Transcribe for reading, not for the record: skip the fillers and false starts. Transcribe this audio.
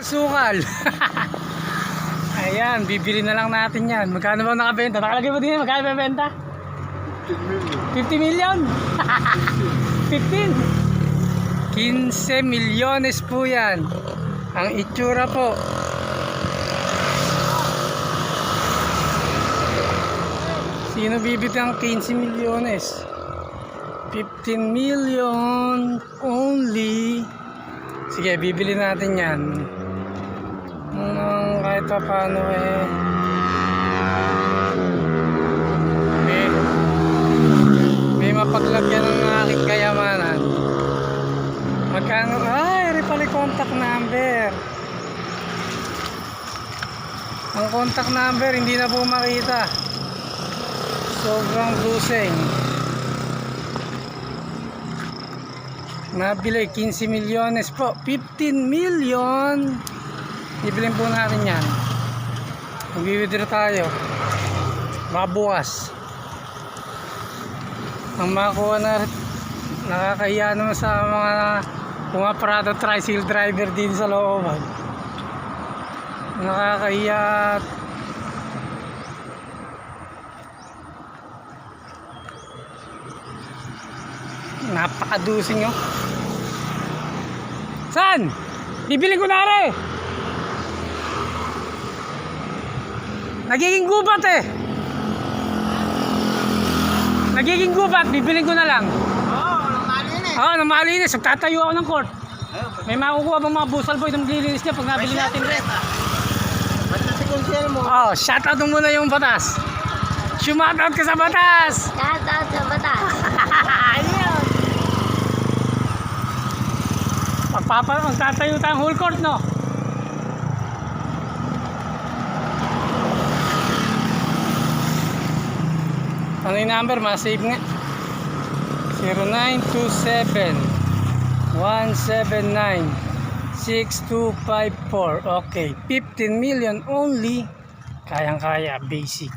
Sukal. Ayan, bibili na lang natin yan. Magkano ba nakabenta? Nakalagay mo din, magkano bebenta? 50 million. 15. 15 milyones po yan. Ang itsura po. Sino bibili ng 15 milyones? 15 million only. Sige, bibili natin yan. Kahit pa paano may mapaglagyan ng aking kayamanan. Magkano? Ay, pala contact number. Ang contact number hindi na po makita. Sobrang losing. Nabili 15 milyones po. 15 million. Ibilin po natin yan. Mag-withdraw tayo. Mabukas. Ang makakuha na nakakahiya naman sa mga pumaparado tricycle driver din sa looban. Nakakahiya. Napakadusing yun. Saan? Bibili ko na rin. Nagiging gubat eh. Nagiging gubat, bibilin ko na lang. Nang malinis. Nang malinis. Magtatayo ako ng court. May makukuha bang mga busal boy na maglilinis niya pag nabili natin rin. Basta si Consuelo mo. Shoutout mo muna yung batas. Shoutout ka sa batas. Shoutout sa batas. Ayun. Magtatayo tayong whole court, no? Ano yung number? Ma-save nga. 0927 179 6254. Okay, 15 million only. Kayang-kaya, basic.